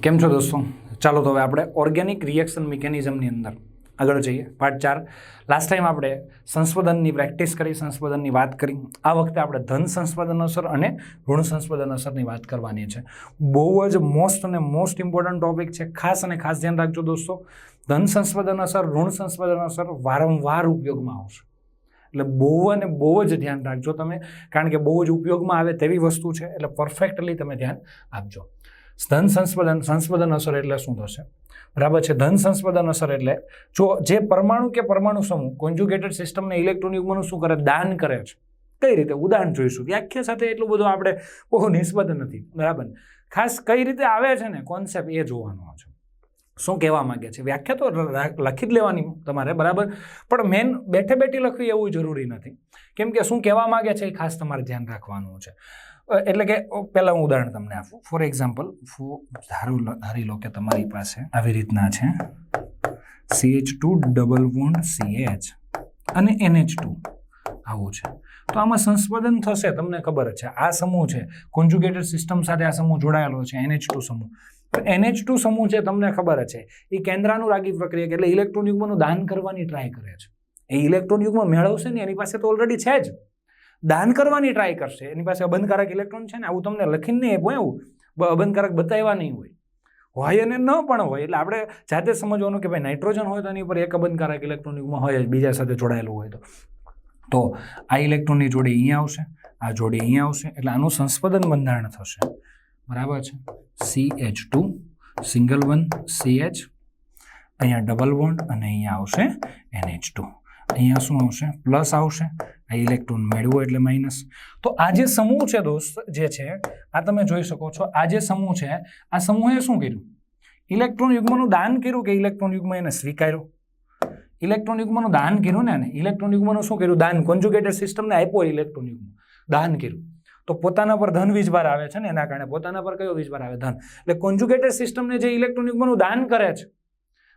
કેમ છો દોસ્તો? ચાલો તો હવે આપણે ઓર્ગેનિક રિએક્શન મિકેનિઝમની અંદર આગળ જઈએ. પાર્ટ 4. લાસ્ટ ટાઈમ આપણે સંસ્પદનની પ્રેક્ટિસ કરી, સંસ્પદનની વાત કરી. આ વખતે આપણે ધન સંસ્પદન અસર અને ઋણ સંસ્પદન અસરની વાત કરવાની છે. બહુ જ મોસ્ટ અને મોસ્ટ ઇમ્પોર્ટન્ટ ટોપિક છે. ખાસ અને ખાસ ધ્યાન રાખજો દોસ્તો. ધન સંસ્પદન અસર, ઋણ સંસ્પદન અસર વારંવાર ઉપયોગમાં આવશે. એટલે બહુ અને બહુ જ ધ્યાન રાખજો તમે, કારણ કે બહુ જ ઉપયોગમાં આવે તેવી વસ્તુ છે. એટલે પરફેક્ટલી તમે ધ્યાન આપજો. ધન સંસ્પદન અસર એટલે શું થશે? બરાબર છે. ધન સંસ્પદન અસર એટલે જો જે પરમાણુ કે પરમાણુ સમૂહ કોન્જ્યુગેટેડ સિસ્ટમને ઇલેક્ટ્રોન યુગ્મનું શું કરે? દાન કરે છે. કઈ રીતે? ઉદાહરણ જોઈશું. વ્યાખ્યા સાથે એટલું બધું આપણે બહુ નિસ્બત નથી. બરાબર. ખાસ કઈ રીતે આવે છે ને કોન્સેપ્ટ એ જોવાનો છે. શું કહેવા માંગે છે? વ્યાખ્યા તો લખી જ લેવાની તમારે, બરાબર, પણ મેન બેઠે બેઠી લખવી એવું જરૂરી નથી. કેમ કે શું કહેવા માંગે છે એ ખાસ તમારે ધ્યાન રાખવાનું છે. એટલે કે પહેલાં હું ઉદાહરણ તમને આપું. ફોર એક્ઝામ્પલ, ધારી લો કે તમારી પાસે આવી રીતના છે CH2 ડબલ બોન્ડ CH અને NH2 આવું છે. તો આમાં સંસ્પદન થશે, તમને ખબર છે. આ સમૂહ છે કોન્જ્યુગેટેડ સિસ્ટમ સાથે, આ સમૂહ જોડાયેલો છે NH2 સમૂહ. તો NH2 સમૂહ છે, તમને ખબર છે, એ કેન્દ્રાનુરાગી પ્રક્રિયા એટલે ઇલેક્ટ્રોન યુગ્મનું દાન કરવાની ટ્રાય કરે છે. એ ઇલેક્ટ્રોન યુગ્મ મેળવશે ને એની પાસે તો ઓલરેડી છે જ, દાન કરવાની ટ્રાય કરશે. એની પાસે અબંધકારક ઇલેક્ટ્રોન છે ને, આવું તમને લખીને નહીં આપો, એવું અબંધકારક બતાવ્યા નહીં હોય અને ન પણ હોય. એટલે આપણે જાતે સમજવાનું કે ભાઈ નાઇટ્રોજન હોય તો એની ઉપર એક અબંધકારક ઇલેક્ટ્રોન યુગ્મ હોય જ, બીજા સાથે જોડાયેલું હોય તો આ ઇલેક્ટ્રોનની જોડી અહીંયા આવશે, આ જોડી અહીંયા આવશે, એટલે આનું સંસ્પદન બંધારણ થશે. બરાબર છે. CH2 સિંગલ વન CH, અહીંયા ડબલ બોન્ડ અને અહીંયા આવશે NH2. અહીંયા શું આવશે? પ્લસ આવશે. આ ઇલેક્ટ્રોન મેળવો એટલે માઇનસ. તો આ જે સમૂહ છે દોસ્ત, જે છે આ તમે જોઈ શકો છો. આ જે સમૂહ છે, આ સમૂહે શું કર્યું? ઇલેક્ટ્રોન યુગ્મનું દાન કર્યું કે ઇલેક્ટ્રોન યુગ્મ એને સ્વીકાર્યો? ઇલેક્ટ્રોન યુગ્મનું દાન કર્યું ને. ઇલેક્ટ્રોન યુગ્મનું શું કર્યું? દાન. કોન્જ્યુગેટેડ સિસ્ટમને આપ્યો ઇલેક્ટ્રોન યુગ્મ, દાન કર્યું. તો પોતાના પર ધન વીજભાર આવે છે ને, એના કારણે પોતાના પર કયો વીજભાર આવે? ધન. એટલે કોન્જ્યુગેટેડ સિસ્ટમને જે ઇલેક્ટ્રોન યુગ્મનું દાન કરે છે,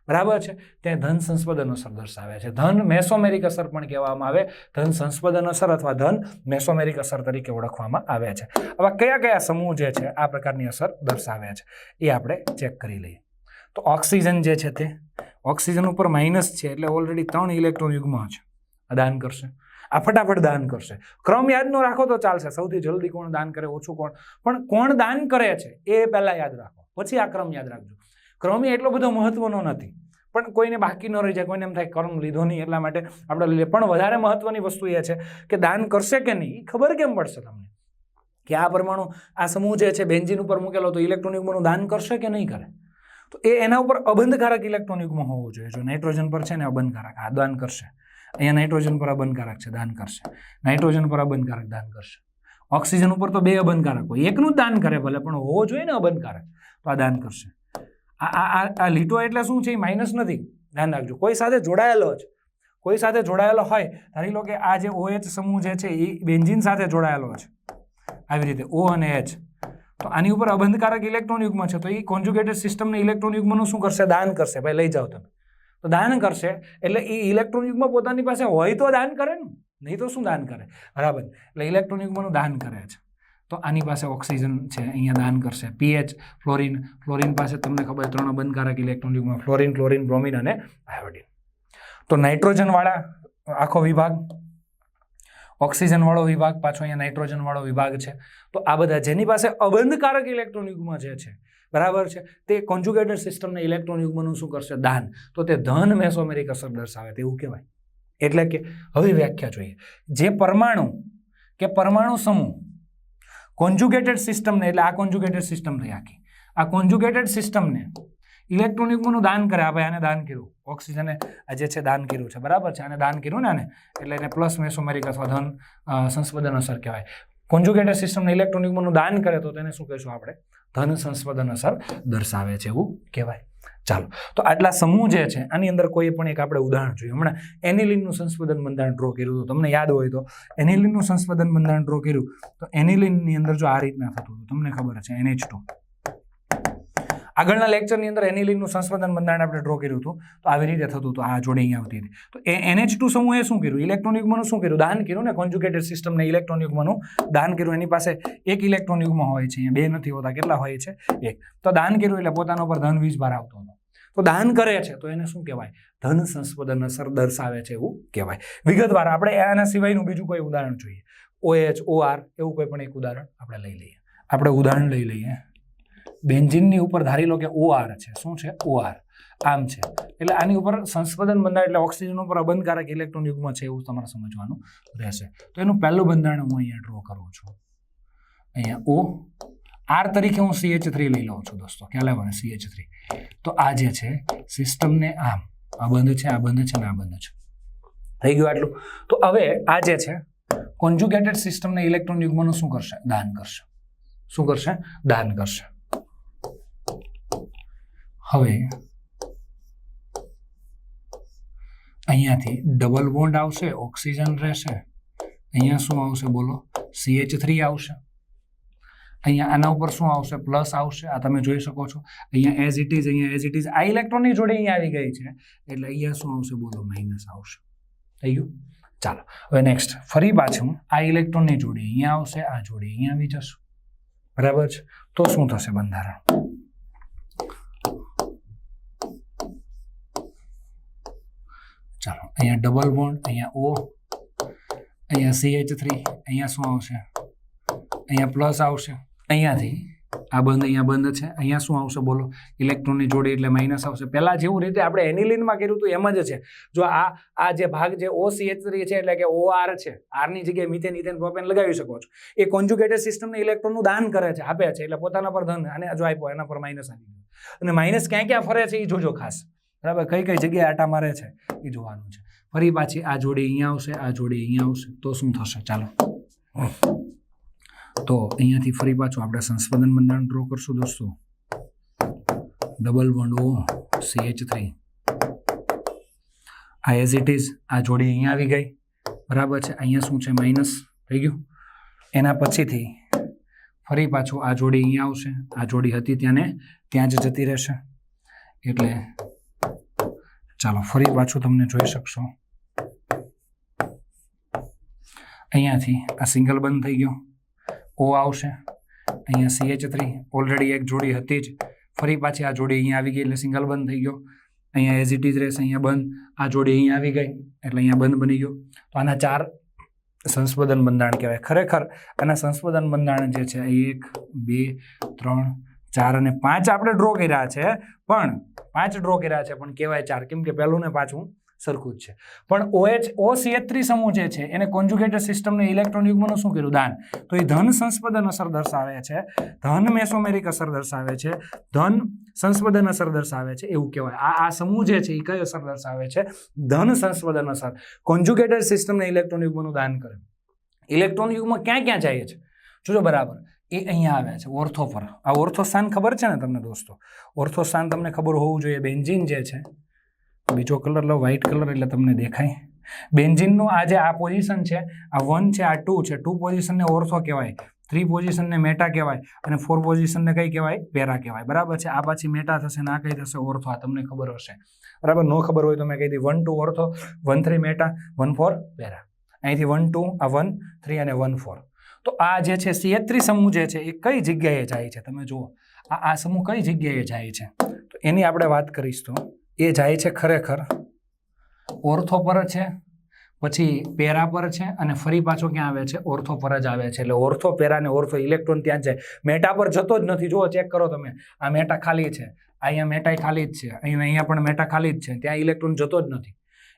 બરાબર છે, તે ધન સંસ્પદન અસર દર્શાવે છે. ધન મેસોમેરિક અસર પણ કહેવામાં આવે. ધન સંસ્પદન અસર અથવા ધન મેસોમેરિક અસર તરીકે ઓળખવામાં આવે છે. હવે કયા કયા સમૂહ જે છે આ પ્રકારની અસર દર્શાવે છે એ આપણે ચેક કરી લઈએ. તો ઓક્સિજન જે છે તે ઓક્સિજન ઉપર માઇનસ છે, એટલે ઓલરેડી 3 ઇલેક્ટ્રોન યુગ્મ છે, આ દાન કરશે. આ ફટાફટ દાન કરશે. ક્રમ યાદ ન રાખો તો ચાલશે. સૌથી જલ્દી કોણ દાન કરે, ઓછું કોણ, પણ કોણ દાન કરે છે એ પહેલા યાદ રાખો, પછી આ ક્રમ યાદ રાખજો. ક્રમ એટલો બધો મહત્વનો નથી, પણ કોઈને બાકી ન રહી જાય, કોઈને એમ થાય ક્રમ લીધો નહીં એટલા માટે આપણે લઈએ. પણ વધારે મહત્વની વસ્તુ એ છે કે દાન કરશે કે નહીં એ ખબર કેમ પડશે તમને કે આ પરમાણુ, આ સમૂહ જે છે બેન્ઝીન ઉપર મૂકેલો, તો ઇલેક્ટ્રોન યુગ્મનું દાન કરશે કે નહીં કરે? તો એના ઉપર અબંધકારક ઇલેક્ટ્રોન યુગ્મ હોવું જોઈએ. જો નાઇટ્રોજન પર છે ને અબંધકારક, આ દાન કરશે. અહીંયા નાઇટ્રોજન પર અબંધકારક છે, દાન કરશે. નાઇટ્રોજન પર અબંધકારક, દાન કરશે. ઓક્સિજન ઉપર તો 2 અબંધકારક હોય, એકનું જ દાન કરે ભલે, પણ હોવો જોઈએ ને અબંધકારક, તો આ દાન કરશે. આ લીટો એટલે શું છે? એ માઇનસ નથી, ધ્યાન રાખજો. કોઈ સાથે જોડાયેલો જ, કોઈ સાથે જોડાયેલો હોય, ધારી લો કે આ જે OH સમૂહ જે છે એ બેન્ઝીન સાથે જોડાયેલો છે, આવી રીતે O અને H, તો આની ઉપર અબંધકારક ઇલેક્ટ્રોન યુગ્મ છે, તો એ કોન્જ્યુગેટેડ સિસ્ટમને ઇલેક્ટ્રોન યુગ્મનું શું કરશે? દાન કરશે. ભાઈ લઈ જાઓ તમે, તો દાન કરશે. એટલે એ ઇલેક્ટ્રોન યુગ્મ પોતાની પાસે હોય તો દાન કરે ને, નહીં તો શું દાન કરે? બરાબર. એટલે ઇલેક્ટ્રોન યુગ્મનું દાન કરે છે. તો આની પાસે ઓક્સિજન છે, અહીંયા દાન કરશે. pH ફ્લોરિન પાસે તમને ખબર 3 અબંધકારક ઇલેક્ટ્રોન યુગ્મ, ફ્લોરિન, ક્લોરિન, બ્રોમિન અને આયોડિન. તો નાઇટ્રોજન વાળા આખો વિભાગ, ઓક્સિજન વાળો વિભાગ, પાછો અહીંયા નાઇટ્રોજન વાળો વિભાગ છે. તો આ બધા જેની પાસે અબંધકારક ઇલેક્ટ્રોન યુગ્મ જે છે, બરાબર છે, તે કોન્જ્યુગેટેડ સિસ્ટમને ઇલેક્ટ્રોન યુગ્મનું શું કરશે? દાન. તો તે ધન મેસોમેરિક અસર દર્શાવે તેવું કહેવાય. એટલે કે હવે વ્યાખ્યા જોઈએ. જે પરમાણુ કે પરમાણુ સમૂહ કોન્જ્યુગેટેડ સિસ્ટમને, એટલે આ કોન્જ્યુગેટેડ સિસ્ટમ થઈ આખી, આ કોન્જ્યુગેટેડ સિસ્ટમને ઇલેક્ટ્રોન યુગ્મનું દાન કરે. આ ભાઈ આને દાન કર્યું, ઓક્સિજને આ જે છે દાન કર્યું છે, બરાબર છે, આને દાન કર્યું ને આને, એટલે એને પ્લસ મેસોમેરિક અથવા ધન સંસ્પદન અસર કહેવાય. કોન્જ્યુગેટેડ સિસ્ટમને ઇલેક્ટ્રોન યુગ્મનું દાન કરે તો તેને શું કહીશું આપણે? ધન સંસ્પદન અસર દર્શાવે છે એવું કહેવાય. ચાલો, તો આટલા સમૂહ જે છે આની અંદર કોઈ પણ એક આપણે ઉદાહરણ જોઈએ. હમણાં એનિલિનનું સંસ્પદન બંધારણ ડ્રો કર્યું, તો તમને યાદ હોય તો એનિલિનનું સંસ્પદન બંધારણ ડ્રો કર્યું, તો એનિલિનની અંદર જો આ રીતના થતું હતું, તમને ખબર છે NH2, આગળના લેક્ચરની અંદર એનિલિનનું સંસ્પંદન બંધારણ આપણે ડ્રો કર્યું હતું, તો આવી રીતે થતું હતું, આ જોડે અહીંયા આવતી હતી. તો NH2 સમૂહે શું કર્યું? ઇલેક્ટ્રોન યુગ્મનું શું કર્યું? દાન કર્યું ને. કોન્જ્યુગેટેડ સિસ્ટમને ઇલેક્ટ્રોન યુગ્મનું દાન કર્યું. એની પાસે એક ઇલેક્ટ્રોન યુગ્મ હોય છે, અહીંયા બે નથી હોતા. કેટલા હોય છે? એક. તો દાન કર્યું એટલે પોતાના પર ધન વીજભાર આવતો હતો. તો દાન કરે છે તો એને શું કહેવાય? ધન સંસ્પંદન અસર દર્શાવે છે એવું કહેવાય. વિગતવાર આપણે આના સિવાયનું બીજું કોઈ ઉદાહરણ જોઈએ. OH, OR એવું કોઈ પણ એક ઉદાહરણ આપણે લઈ લઈએ. આપણે ઉદાહરણ લઈ લઈએ. બેન્ઝીનની ઉપર ધારી લો કે OR છે. શું છે? OR. આમ છે એટલે આની ઉપર સંસ્પંદન બંધાય એટલે ઓક્સિજન ઉપર અબંધકારક ઇલેક્ટ્રોન યુગ્મ છે એવું તમારે સમજવાનું રહેશે. તો એનું પહેલું બંધારણ હું અહીંયા ડ્રો કરું છું. અહીંયા O, R તરીકે હું CH3 લઈ લઉં છું દોસ્તો. ખ્યાલ આવે ને? CH3. તો આ જે છે સિસ્ટમને આમ આ બંધ છે, આ બંધ છે ને આ બંધ છે. થઈ ગયું આટલું. તો હવે આ જે છે કોન્જ્યુગેટેડ સિસ્ટમને ઇલેક્ટ્રોન યુગ્મનું શું કરશે? દાન કરશે. શું કરશે? દાન કરશે. હવે અહીંયાથી ડબલ બોન્ડ આવશે, ઓક્સિજન રહેશે. અહીંયા શું આવશે બોલો? CH3 આવશે. અહીંયા આના ઉપર શું આવશે? પ્લસ આવશે. આ તમે જોઈ શકો છો. અહીંયા એઝ ઇટ ઇઝ, અહીંયા એઝ ઇટ ઇઝ. આ ઇલેક્ટ્રોનની જોડે અહીંયા આવી ગઈ છે એટલે અહીંયા શું આવશે બોલો? માઇનસ આવશે. થઈ ગયું? ચાલો હવે નેક્સ્ટ. ફરી પાછું આ ઇલેક્ટ્રોનની જોડે અહીંયા આવશે, આ જોડે અહીંયા આવી જશે. બરાબર છે? તો શું થશે બંધારણ? ચાલો અહીંયા ડબલ બોન્ડ, અહીંયા O, અહીંયા CH3, અહીંયા શું આવશે? અહીંયા પ્લસ આવશે. અહીંયાથી આ બંધ, અહીંયા બંધ છે. અહીંયા શું આવશે બોલો? ઇલેક્ટ્રોનની જોડે એટલે માઇનસ આવશે. પહેલા જેવું રીતે આપણે એનિલિનમાં કર્યું હતું એમ જ છે. જો આ જે ભાગ જે OCH3 છે એટલે કે OR છે, R ની જગ્યાએ મિથેન, ઇથેન, પ્રોપેન લગાવી શકો છો. એ કોન્જ્યુગેટેડ સિસ્ટમને ઇલેક્ટ્રોનનું દાન કરે છે, આપે છે એટલે પોતાના પર ધન, અને જો આપ્યો એના પર માઇનસ આવી ગયો. અને માઇનસ ક્યાં ક્યાં ફરે છે એ જોજો ખાસ. બરાબર? કઈ કઈ જગ્યાએ આટા મારે છે એ જોવાનું છે. ફરી પાછી આ જોડે અહીંયા આવશે, આ જોડે અહીંયા આવશે. તો શું થશે? ચાલો તો અહીંયાથી ફરી પાછું આપણે સંસ્પંદન બંધારણ ડ્રો કરશું દોસ્તો. Double bond O, CH3. આ એઝ ઇટ ઇઝ, આ જોડી અહીંયા આવી ગઈ. બરાબર છે? અહીંયા શું છે? માઇનસ. થઈ ગયું? એના પછીથી ફરી પાછું આ જોડી અહીંયા આવશે, આ જોડી હતી ત્યાં જ જતી રહેશે. એટલે ચાલો ફરી પાછું તમને જોઈ શકશો. અહીંયાથી આ સિંગલ બંધ થઈ ગયો. O આવશે, અહીંયા CH3 ઓલરેડી એક જોડી હતી જ. ફરી પાછી આ જોડી અહીંયા આવી ગઈ એટલે સિંગલ બંધ થઈ ગયો. અહીંયા એઝ ઇટ ઇઝ રહેશે, અહીંયા બંધ. આ જોડી અહીંયા આવી ગઈ એટલે અહીંયા બંધ બની ગયો. તો આના 4 સંસ્પંદન બંધારણ કહેવાય. ખરેખર આના સંસ્પંદન બંધારણ જે છે 1, 2, 3, 4 અને 5 આપણે ડ્રો કર્યા છે, પણ 5 ડ્રો કર્યા છે પણ કહેવાય 4, કેમ કે પહેલું ને પાછું સરખું જ છે. પણ OCH3 સમૂહ જે છે એને કોન્જ્યુગેટેડ સિસ્ટમને ઇલેક્ટ્રોન યુગ્મનું શું કર્યું? દાન. તો એ ધન સંસ્પંદન અસર દર્શાવે છે, ધન મેસોમેરિક અસર દર્શાવે છે, ધન સંસ્પંદન અસર દર્શાવે છે એવું કહેવાય. આ સમૂહ જે છે એ કઈ અસર દર્શાવે છે? ધન સંસ્પંદન અસર. કોન્જ્યુગેટેડ સિસ્ટમને ઇલેક્ટ્રોન યુગ્મનું દાન કરે. ઇલેક્ટ્રોન યુગ્મ ક્યાં ક્યાં જાય છે જોજો બરાબર. એ અહીંયા આવ્યા છે ઓર્થો પર. આ ઓર્થો સ્થાન ખબર છે ને તમને દોસ્તો? ઓર્થો સ્થાન તમને ખબર હોવું જોઈએ. બેન્ઝીન જે છે, બીજો કલર લો, વ્હાઇટ કલર, એટલે તમને દેખાય. બેન્ઝીનનું આ જે આ પોઝિશન છે, આ 1 છે, આ 2 છે. 2 પોઝિશનને ઓર્થો કહેવાય, 3 પોઝિશનને મેટા કહેવાય, અને 4 પોઝિશનને કઈ કહેવાય? પેરા કહેવાય. બરાબર છે? આ પાછી મેટા થશે ને આ કઈ થશે? ઓર્થો. આ તમને ખબર હશે. બરાબર? ન ખબર હોય તો મેં કહી દી 1, 2 ઓર્થો, 1, 3 મેટા, 1, 4 પેરા. અહીંથી 1, 2, આ 1, 3 અને 1, 4. તો આ જે છે CH3 સમૂહ જે છે એ કઈ જગ્યાએ જાય છે? તમે જુઓ આ સમૂહ કઈ જગ્યાએ જાય છે, તો એની આપણે વાત કરીશ. તો એ જાય છે ખરેખર ઓર્થો પર છે, પછી પેરા પર છે, અને ફરી પાછો ક્યાં આવે છે? ઓર્થો પર જ આવે છે. એટલે ઓર્થો, પેરા ને ઓર્થો ઇલેક્ટ્રોન ત્યાં છે. મેટા પર જતો જ નથી. જુઓ, ચેક કરો તમે. આ મેટા ખાલી છે, અહીંયા મેટા ખાલી જ છે, અહીંયા પણ મેટા ખાલી જ છે. ત્યાં ઇલેક્ટ્રોન જતો જ નથી.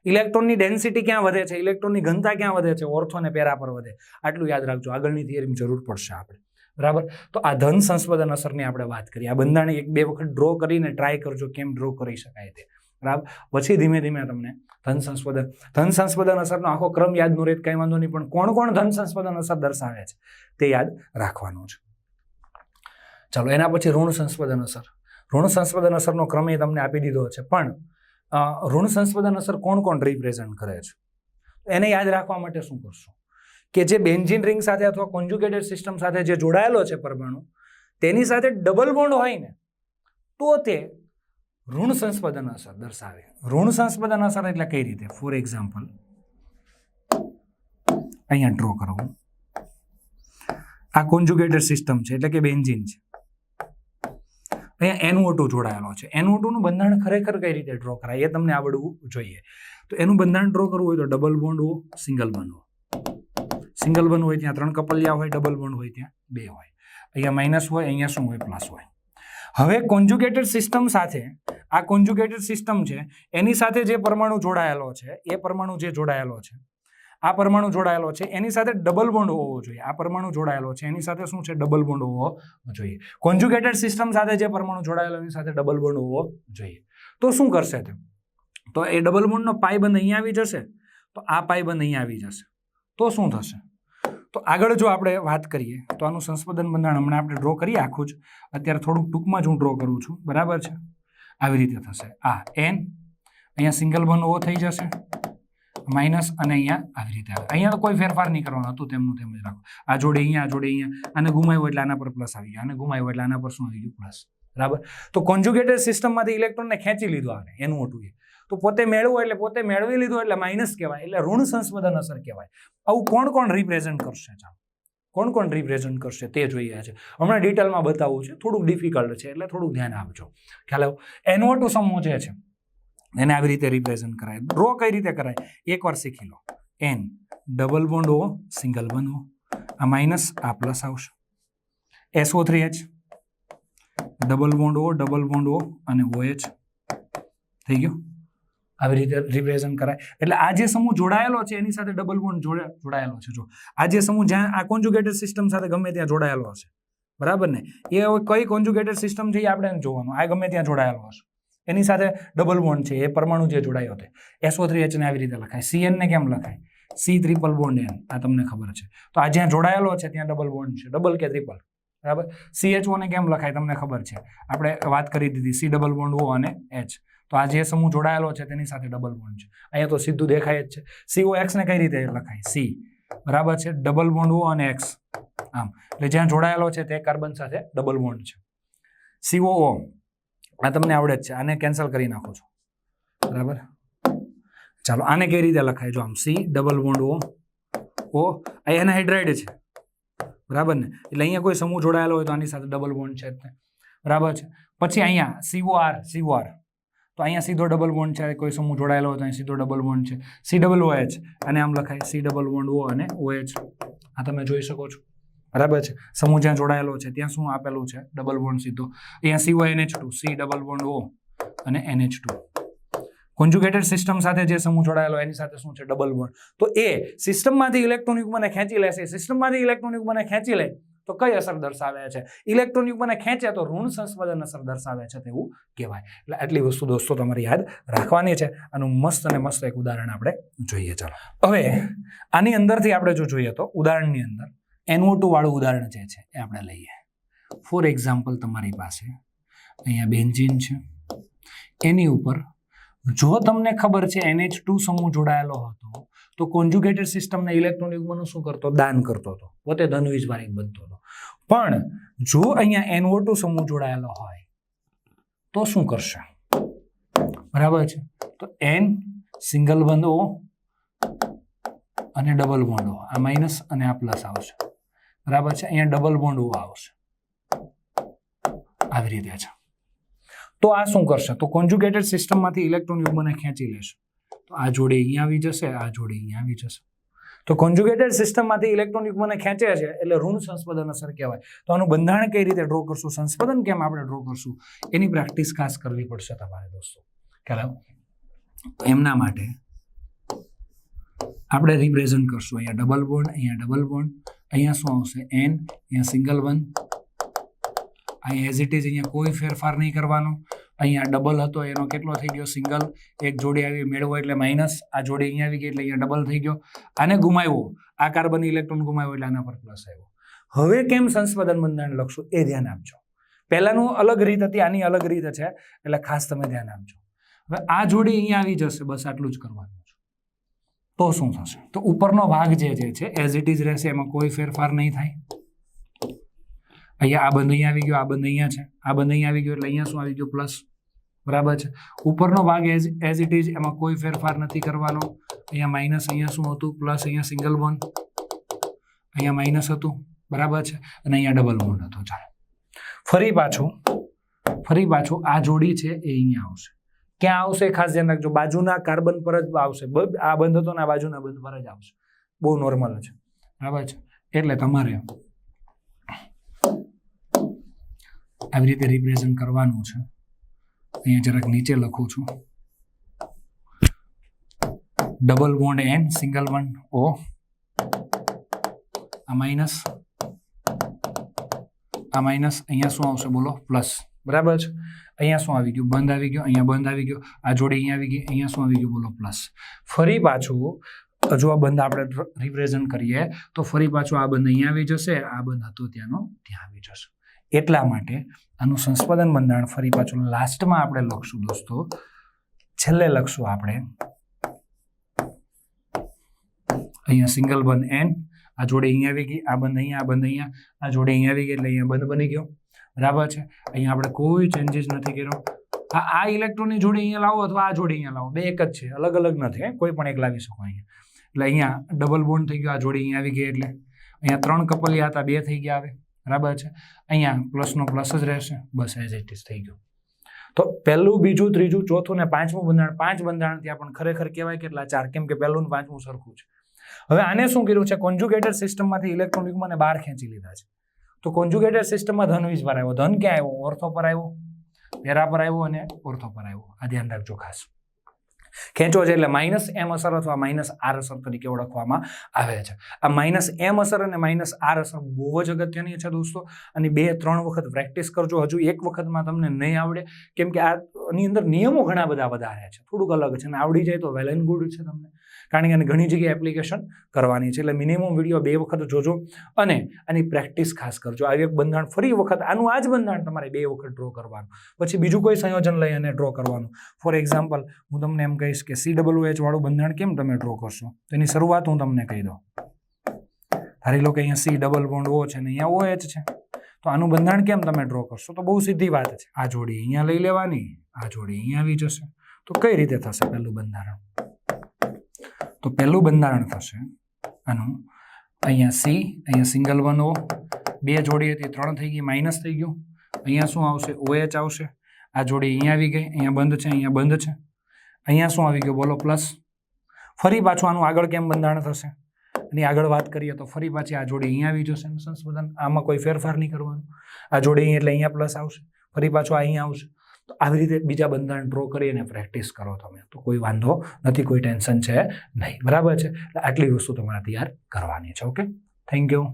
ઇલેક્ટ્રોનની ડેન્સિટી ક્યાં વધે છે? ઇલેક્ટ્રોનની ઘનતા ક્યાં વધે છે? ઓર્થો અને પેરા પર વધે. આટલું યાદ રાખજો, આગળની થિયરીમાં જરૂર પડશે આપણે. બરાબર? તો આ ધન સંસ્પંદન અસરની આપણે વાત કરીએ. આ બંધારણ 1-2 વખત ડ્રો કરીને ટ્રાય કરજો કેમ ડ્રો કરી શકાય તે. બરાબર? પછી ધીમે ધીમે તમને ધન સંસ્પંદન અસરનો આખો ક્રમ યાદ ન રહે કંઈ વાંધો નહીં, પણ કોણ કોણ ધન સંસ્પંદન અસર દર્શાવે છે તે યાદ રાખવાનું છે. ચાલો એના પછી ઋણ સંસ્પંદન અસર. ઋણ સંસ્પંદન અસરનો ક્રમ એ તમને આપી દીધો છે, પણ ઋણ સંસ્પંદન અસર કોણ કોણ રિપ્રેઝન્ટ કરે છે એને યાદ રાખવા માટે શું કરશું કે જે બેન્ઝીન રિંગ સાથે અથવા કોન્જ્યુગેટેડ સિસ્ટમ સાથે જે જોડાયેલો છે પરમાણુ, તેની સાથે ડબલ બોન્ડ હોય ને, તો તે ઋણ સંસ્પંદન અસર દર્શાવે. ઋણ સંસ્પંદન અસર એટલે કઈ રીતે? ફોર એક્ઝામ્પલ અહીંયા ડ્રો કરો. આ કોન્જુગેટેડ સિસ્ટમ છે એટલે કે બેન્ઝીન છે. અહીંયા NO2 જોડાયેલો છે. NO2 નું બંધારણ ખરેખર કઈ રીતે ડ્રો કરાય એ તમને આવડવું જોઈએ. તો એનું બંધારણ ડ્રો કરવું હોય તો double bond O, single bond O. Single bond હોય ત્યાં 3 કપલિયા હોય, ડબલ બોન્ડ હોય ત્યાં 2 હોય. અહીંયા માઇનસ હોય, અહીંયા શું હોય? પ્લસ હોય. હવે કોન્જુગેટેડ સિસ્ટમ સાથે આ કોન્જુગેટેડ સિસ્ટમ છે એની સાથે જે પરમાણુ જોડાયેલો છે એ પરમાણુ જે જોડાયેલો છે આ પરમાણુ જોડાયેલો છે એની સાથે ડબલ બોન્ડ હોવો જોઈએ. આ પરમાણુ જોડાયેલો છે એની સાથે શું છે? ડબલ બોન્ડ હોવો જોઈએ. કોન્જુગેટેડ સિસ્ટમ સાથે જે પરમાણુ જોડાયેલો એની સાથે ડબલ બોન્ડ હોવો જોઈએ. તો શું કરશે તે? તો એ ડબલ બોન્ડનો પાઈ બંધ અહીંયા આવી જશે, તો આ પાઈ બંધ અહીંયા આવી જશે. તો શું થશે? તો આગળ જો આપણે વાત કરીએ તો આનું સંસ્પંદન બંધારણ હમણાં આપણે ડ્રો કરીએ આખું જ. અત્યારે થોડુંક ટૂંકમાં જ હું ડ્રો કરું છું, બરાબર છે? આવી રીતે થશે. આ N અહીંયા સિંગલ બોન્ડ O થઈ જશે, માઇનસ, અને અહીંયા આવી રીતે આવે. અહીંયા કોઈ ફેરફાર નહીં કરવાનો, હતું તેમનું તેમ જ રાખો. આ જોડે અહીંયા, આ જોડે અહીંયા, આને ગુમાવ્યો એટલે આના પર પ્લસ આવી ગયો, આને ગુમાવ્યો એટલે આના પર શું આવી ગયું? પ્લસ. બરાબર. તો કોન્જુગેટેડ સિસ્ટમમાંથી ઇલેક્ટ્રોનને ખેંચી લીધો આને NO2 તો પોતે મેળવો એટલે પોતે મેળવી લીધો એટલે માઇનસ કહેવાય, એટલે ઋણ સંસ્પંદન અસર કહેવાય. આવું કોણ કોણ રિપ્રેઝન્ટ કરશે? ચાલો કોણ કોણ રિપ્રેઝન્ટ કરશે તે જોઈએ છે. હમણાં ડિટેલમાં બતાવવું છે, થોડુંક ડિફિકલ્ટ છે એટલે થોડુંક ધ્યાન આપજો. ખ્યાલ આવ્યો? NO2 સમૂહ જે છે એને આવી રીતે રિપ્રેઝન્ટ કરાય. ડ્રો કઈ રીતે કરાય એકવાર શીખી લો. N double bond O, single bond O, આ માઇનસ, આ પ્લસ આવશે. SO3H ડબલ બોન્ડ O અને OH થઈ ગયો. આવી રીતે રિપ્રેઝન્ટ કરાય. એટલે આ જે સમૂહ જોડાયેલો છે એની સાથે ડબલ બોન્ડ જોડાયેલો છે. જો આ જે સમૂહ જ્યાં આ કોન્જુગેટેડ સિસ્ટમ સાથે ગમે ત્યાં જોડાયેલો હશે, બરાબર ને? એ કઈ કોન્જુગેટેડ સિસ્ટમ છે એ આપણે જોવાનું. આ ગમે ત્યાં જોડાયેલો હશે એની સાથે ડબલ બોન્ડ છે, એ પરમાણુ જે જોડાયો છે. SO3H ને આવી રીતે લખાય. CN ને કેમ લખાય? C ટ્રિપલ બોન્ડ N, આ તમને ખબર છે. તો આ જ્યાં જોડાયેલો છે ત્યાં ડબલ બોન્ડ છે, ડબલ કે ટ્રિપલ, બરાબર? CHO ને કેમ લખાય? તમને ખબર છે, આપણે વાત કરી દીધી. C ડબલ બોન્ડ O અને H. તો આ જે સમૂહ જોડાયેલો છે તેની સાથે ડબલ બોન્ડ છે. અહીંયા તો સીધું દેખાય જ છે. COX ને કઈ રીતે લખાય? C, બરાબર છે? ડબલ બોન્ડ O અને X, આમ. એટલે જ્યાં જોડાયેલો છે તે કાર્બન સાથે ડબલ બોન્ડ છે. COO આ તમને આવડે જ છે, આને કેન્સલ કરી નાખો છો, બરાબર? ચાલો આને કઈ રીતે લખાય? જો આમ C ડબલ બોન્ડ O, આ એના હાઇડ્રાઇડ છે, બરાબર ને? એટલે અહીંયા કોઈ સમૂહ જોડાયેલો હોય તો આની સાથે ડબલ બોન્ડ છે, બરાબર છે? પછી અહીંયા COR તો અહીંયા સીધો ડબલ બોન્ડ છે. કોઈ સમૂહ જોડાયેલો હોય તો અહીં સીધો ડબલ બોન્ડ છે. COOH અને આમ લખાય C ડબલ બોન્ડ O અને OH. આ તમે જોઈ શકો છો, બરાબર છે? સમૂહ જ્યાં જોડાયેલો છે ત્યાં શું આપેલું છે? ડબલ બોન્ડ સીધો. અહીંયા CONH2, C double bond O અને NH2. કોન્જુગેટેડ સિસ્ટમ સાથે જે સમૂહ જોડાયેલો એની સાથે શું છે? Double bond. તો એ સિસ્ટમમાંથી ઇલેક્ટ્રોન યુગ્મને ખેંચી લેશે. સિસ્ટમમાંથી ઇલેક્ટ્રોન યુગ્મને ખેંચી લે તો કઈ અસર દર્શાવે છે? ઇલેક્ટ્રોન યુગ્મને ખેંચે તો ઋણ સંસ્પંદન અસર દર્શાવે છે તેવું કહેવાય. એટલે આટલી વસ્તુ દોસ્તો તમારે યાદ રાખવાની છે. આનું મસ્ત અને મસ્ત એક ઉદાહરણ આપણે જોઈએ. ચાલો હવે આની અંદરથી આપણે જો જોઈએ તો ઉદાહરણની અંદર NO2 વાળું ઉદાહરણ જે છે એ આપણે લઈએ. ફોર એક્ઝામ્પલ તમારી પાસે અહીંયા બેન્ઝીન છે, એની ઉપર જો તમને ખબર છે NH2 સમૂહ જોડાયેલો હતો તો કોન્જુગેટેડ સિસ્ટમને ઇલેક્ટ્રોન યુગ્મનું શું કરતો? દાન કરતો હતો, પોતે ધનવીજભારિક બનતો હતો. પણ જો અહીંયા NO2 સમૂહ જોડાયેલો હોય તો શું કરશે? બરાબર છે? તો N સિંગલ બોન્ડ O અને ડબલ બોન્ડ O, આ માઇનસ અને આ પ્લસ આવશે, બરાબર છે? અહીંયા ડબલ બોન્ડ O આવશે, આવી રીતે છે. તો આ શું કરશે? તો કોન્જુગેટેડ સિસ્ટમમાંથી ઇલેક્ટ્રોન યુગ્મને ખેંચી લેશે. તો આ જોડે અહીંયા આવી જશે, આ જોડે અહીંયા આવી જશે. તો કોન્જુગેટેડ સિસ્ટમમાંથી ઇલેક્ટ્રોન યુગ્મને ખેંચે છે એટલે ઋણ સંસ્પંદન અસર કહેવાય. તો આનું બંધારણ કઈ રીતે ડ્રો કરશું, સંસ્પંદન કેમ આપણે ડ્રો કરશું, એની પ્રેક્ટિસ ખાસ કરવી પડશે તમારે દોસ્તો. ખ્યાલ? એમના માટે આપણે રિપ્રેઝન્ટ કરશું. અહીંયા ડબલ બોન્ડ, અહીંયા ડબલ બોન્ડ, અહીંયા શું આવશે? N, અહીંયા સિંગલ બોન્ડ, અહીંયા એઝ ઇટ ઇઝ, અહીંયા કોઈ ફેરફાર નહીં કરવાનો. અહીંયા ડબલ હતો એનો કેટલો થઈ ગયો? સિંગલ. એક જોડે આવી મેળવો એટલે માઇનસ, આ જોડે અહીંયા આવી ગઈ એટલે અહીંયા ડબલ થઈ ગયો. આને ગુમાવ્યો, આ કાર્બન ઇલેક્ટ્રોન ગુમાવ્યો એટલે આના પર પ્લસ આવ્યો. હવે કેમ સંસ્પંદન બંધારણ લખશું એ ધ્યાન આપજો. પહેલાનું અલગ રીત હતી, આની અલગ રીત છે, એટલે ખાસ તમે ધ્યાન આપજો. હવે આ જોડે અહીંયા આવી જશે, બસ આટલું જ કરવાનું છે. તો શું થશે? તો ઉપરનો ભાગ જે છે એઝ ઇટ ઇઝ રહેશે, એમાં કોઈ ફેરફાર નહીં થાય. અહીંયા આ બંધ અહીંયા આવી ગયો, આ બંધ અહીંયા છે, આ બંધ અહીંયા આવી ગયો એટલે અહીંયા શું આવી ગયું પ્લસ, બરાબર છે. ઉપરનો ભાગ એઝ ઇટ ઇઝ, એમાં કોઈ ફેરફાર નથી કરવાનો. અહીંયા માઇનસ, અહીંયા શું હતું પ્લસ, અહીંયા સિંગલ બોન્ડ, અહીંયા માઇનસ હતું, બરાબર છે, અને અહીંયા ડબલ બોન્ડ હતો. ચાલો ફરી પાછું આ જોડી છે એ અહીંયા આવશે. ક્યાં આવશે ખાસ ધ્યાન રાખજો, બાજુના કાર્બન પર જ આવશે. આ બંધ હતો ને આ બાજુના બંધ પર જ આવશે. બહુ નોર્મલ છે, બરાબર છે. એટલે તમારે આવી રીતે રિપ્રેઝન્ટ કરવાનું છે. અહીંયા જરાક નીચે લખું છું, double bond N, single bond O, આ માઇનસ, અહીંયા શું આવશે બોલો પ્લસ, બરાબર છે. અહીંયા શું આવી ગયું બંધ આવી ગયો, અહીંયા બંધ આવી ગયો, આ જોડી અહીંયા આવી ગઈ, અહીંયા શું આવી ગયું બોલો પ્લસ. ફરી પાછું જો આ બંધ આપણે રિપ્રેઝન્ટ કરીએ તો ફરી પાછું આ બંધ અહીંયા આવી જશે, આ બંધ હતો ત્યાંનો ત્યાં આવી જશે. એટલા માટે આનું સંસ્પદન બંધારણ ફરી પાછું લાસ્ટમાં આપણે લખશું દોસ્તો, છેલ્લે લખશું આપણે અહીંયા સિંગલ બંધ એન, આ જોડે અહીંયા આવી ગઈ, આ બંધ અહીંયા, આ બંધ અહીંયા, આ જોડે અહીંયા આવી ગઈ એટલે અહીંયા બંધ બની ગયો, બરાબર છે. અહીંયા આપણે કોઈ ચેન્જીસ નથી કર્યો. આ ઇલેક્ટ્રોનની જોડે અહીંયા લાવો અથવા આ જોડે અહીંયા લાવો, બે એક જ છે, અલગ અલગ નથી, કોઈ પણ એક લાવી શકો અહીંયા. એટલે અહીંયા ડબલ બોન્ડ થઈ ગયો, આ જોડે અહીંયા આવી ગઈ એટલે અહીંયા 3 કપલિયા હતા 2 થઈ ગયા આવે, બરાબર છે. અહીંયા પ્લસનો પ્લસ જ રહેશે, બસ એઝ ઇટ ઇઝ થઈ ગયું. તો પહેલું, બીજું, ત્રીજું, ચોથું ને પાંચમું બંધારણ, 5 બંધારણ ત્યાં પણ ખરેખર કહેવાય કેટલા 4, કેમ કે પહેલું ને પાંચમું સરખું છે. હવે આને શું કર્યું છે, કોન્જ્યુગેટેડ સિસ્ટમમાંથી ઇલેક્ટ્રોન યુગ્મને બહાર ખેંચી લીધા છે. તો કોન્જ્યુગેટેડ સિસ્ટમમાં ધન વીજ પર આવ્યો. ધન ક્યાં આવ્યો? ઓર્થો પર આવ્યો, પેરા પર આવ્યો અને ઓર્થો પર આવ્યો. આ ધ્યાન રાખજો ખાસ. ખેંચો છે એટલે માઇનસ એમ અસર અથવા માઇનસ આર અસર તરીકે ઓળખવામાં આવે છે. આ માઇનસ એમ અસર અને માઇનસ આર અસર બહુ જ અગત્યની છે દોસ્તો, અને 2-3 વખત પ્રેક્ટિસ કરજો. હજુ એક વખતમાં તમને નહીં આવડે, કેમ કે આની અંદર નિયમો ઘણા બધા વધારે છે, થોડુંક અલગ છે, અને આવડી જાય તો વેલ એન્ડ ગુડ છે તમને, કારણ કે આની ઘણી જગ્યાએ એપ્લિકેશન કરવાની છે. એટલે મિનિમમ વિડીયો 2 વખત જોજો અને આની પ્રેક્ટિસ ખાસ કરજો. આવી એક બંધારણ ફરી વખત, આનું આ જ બંધારણ તમારે 2 વખત ડ્રો કરવાનું, પછી બીજું કોઈ સંયોજન લઈ અને ડ્રો કરવાનું. ફોર એક્ઝામ્પલ હું તમને એમ કહીશ કે COOH વાળું બંધારણ કેમ તમે ડ્રો કરશો, તેની શરૂઆત હું તમને કહી દઉં. ધારી લો કે અહીંયા C ડબલ બોન્ડ O છે ને અહીંયા OH છે, તો આનું બંધારણ કેમ તમે ડ્રો કરશો? તો બહુ સીધી વાત છે. આ જોડી અહીંયા લઈ લેવાની, આ જોડી અહીંયા આવી જશે. તો કઈ રીતે થશે પહેલું બંધારણ? તો પહેલું બંધારણ થશે આનું, અહીંયા C, અહીંયા સિંગલ વન O, 2 જોડી હતી 3 થઈ ગઈ, માઇનસ થઈ ગયું. અહીંયા શું આવશે? OH આવશે. આ જોડી અહીંયા આવી ગઈ, અહીંયા બંધ છે, અહીંયા બંધ છે. અહીંયા શું આવી ગયું બોલો પ્લસ. ફરી પાછું આનું આગળ કેમ બંધારણ થશે, અને આગળ વાત કરીએ તો ફરી પાછી આ જોડી અહીંયા આવી જશે સંસ્પદન, આમાં કોઈ ફેરફાર નહીં કરવાનું. આ જોડી અહીં એટલે અહીંયા પ્લસ આવશે, ફરી પાછું અહીંયા આવશે. તો આવી રીતે બીજા બંધારણ ડ્રો કરી અને પ્રેક્ટિસ કરો તમે, તો કોઈ વાંધો નથી, કોઈ ટેન્શન છે નહીં, બરાબર છે. આટલી વસ્તુ તમારે તૈયાર કરવાની છે. Okay, thank you.